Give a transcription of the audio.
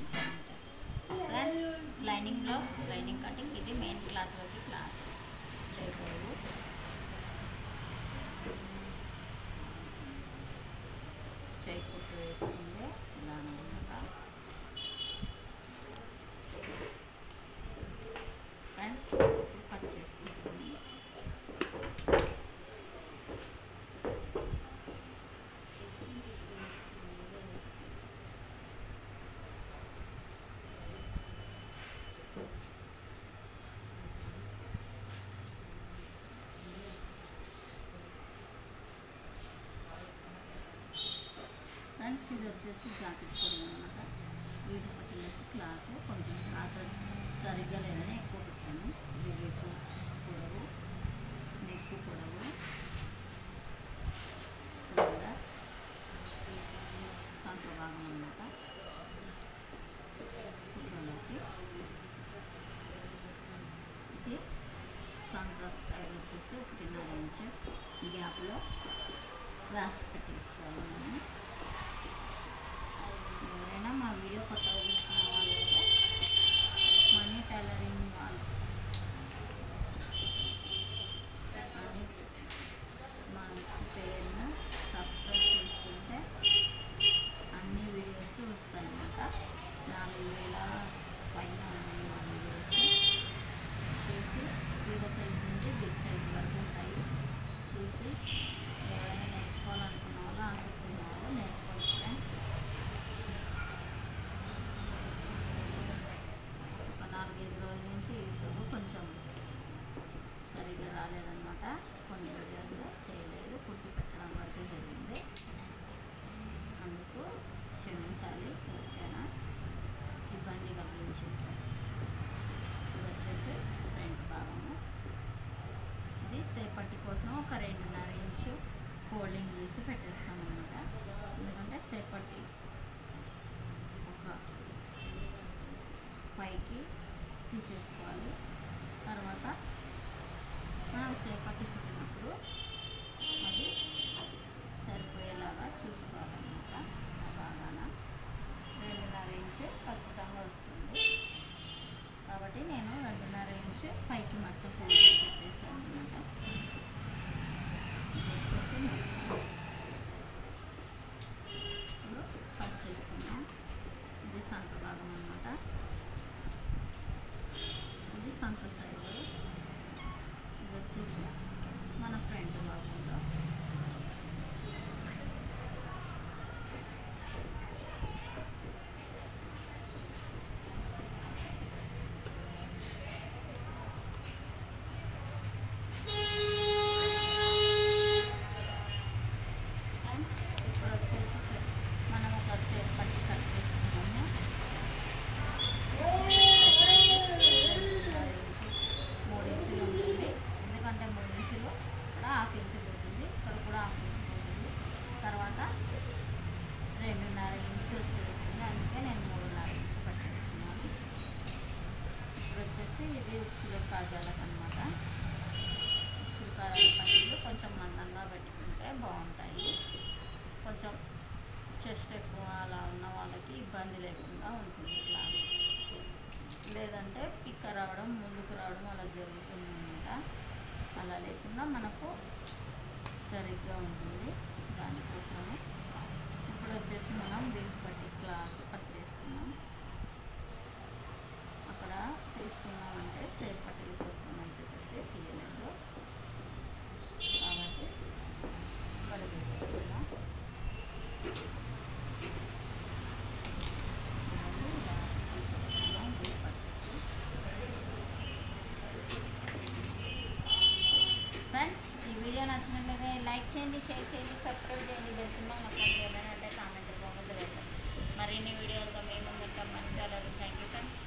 Distance ఉంటుంది friends. Lining blouse, lining cutting. ఇది main క్లాత్లోకి cloth చేయకూడదు. చేయకూడదు వేసుకుంటే దాని ఫ్రెండ్స్ ఇప్పుడు కట్ చేసుకుంటాము. ఫ్రెండ్స్ ఇది వచ్చేసి జాకెట్ పొడవు అనమాట. వీటి పట్టినట్టు క్లాత్ కొంచెం క్లాత్ సరిగ్గా లేదని ఎక్కువ పెట్టాను. ఇది వీపు పొడవు, నెక్ పొడవు, షోల్డర్, సంక భాగం అన్నమాట. ఫోటోలోకి ఇది సంక సైడ్ వచ్చేసి 1.5 ఇంచ్ గ్యాప్లో క్రాస్ పెట్టేసుకోవాలి. మనం ఎవరైనా మా వీడియో కొత్తగా చూసిన వాళ్ళు మనీ టైలరింగ్ వాళ్ళు అని మా పేరును సబ్స్క్రైబ్ చేసుకుంటే అన్ని వీడియోస్ వస్తాయన్నమాట. 4,000 పైన ఉన్నాయి మా వీడియోస్. చూసి 0 సైజ్ నుంచి బిగ్ సైజ్ వరకు ఉంటాయి. చూసి ఎవరైనా నేర్చుకోవాలనుకున్న వాళ్ళు, ఆసక్తి ఉన్న వాళ్ళు నేర్చుకోవచ్చు ఫ్రెండ్స్. ఒక 4-5 రోజుల నుంచి యూట్యూబ్ కొంచెం సరిగ్గా రాలేదన్నమాట. కొన్ని వీడియోస్ చేయలేదు, కుట్టి పెట్టడం వరకే జరిగింది. అందుకు క్షమించాలి. ఓకేనా? ఇబ్బంది కలిగించింది. ఇది వచ్చేసి ఫ్రంట్ భాగము. ఇది సేపట్టి కోసం ఒక 2.5 ఇంచు ఫోల్డింగ్ చేసి పెట్టేస్తాం అన్నమాట. ఎందుకంటే సేపట్టి ఒక పైకి తీసేసుకోవాలి. తర్వాత మనం సేపట్టి కుట్టినప్పుడు అది సరిపోయేలాగా చూసుకోవాలన్నమాట. బాగాన 2.5 ఇంచు ఖచ్చితంగా వస్తుంది. కాబట్టి నేను 2.5 ఇంచు పైకి మట్ట ఫోల్డింగ్ పెట్టేసాను అన్నమాట. వచ్చేసి ఇప్పుడు కట్ చేసుకుందాం. ఇది సంక భాగం అన్నమాట. ఇది సంక సైజు. ఇది వచ్చేసి మన ఫ్రంట్ భాగంలో తర్వాత 2.5 ఇంచు వచ్చేస్తుంది. అందుకే నేను 3.5 ఇంచు పట్టేస్తున్నాను. ఇప్పుడు వచ్చేసి ఇది ఉక్సులు కాజాలకు అనమాట. ఉక్సులు కాజాల పట్టీలు కొంచెం మందంగా పెట్టుకుంటే బాగుంటాయి. కొంచెం చెస్ట్ ఎక్కువ అలా ఉన్న వాళ్ళకి ఇబ్బంది లేకుండా ఉంటుంది. ఇట్లా లేదంటే పిక్క రావడం, ముందుకు రావడం అలా జరుగుతుంది అనమాట. అలా లేకుండా మనకు సరిగ్గా ఉంటుంది. దానికోసమే ఇప్పుడు వచ్చేసి మనం వీపు పట్టి క్లాత్ కట్ చేస్తున్నాం. అక్కడ తీసుకున్నామంటే సేప్ పట్టీలు వస్తుందని చెప్పేసి తీయలేదు. కాబట్టి ఇక్కడ తీసేసుకున్నాం. ఫ్రెండ్స్, ఈ వీడియో నచ్చినట్లయితే లైక్ చేయండి, షేర్ చేయండి, సబ్స్క్రైబ్ చేయండి, బెల్ సింబల్ నొక్కండి. ఏమైనా అంటే కామెంట్ రూపంలో తెలియదు. మరిన్ని వీడియోలతో మేము ముందుంటాం. మన ఛానల్. Thank you friends.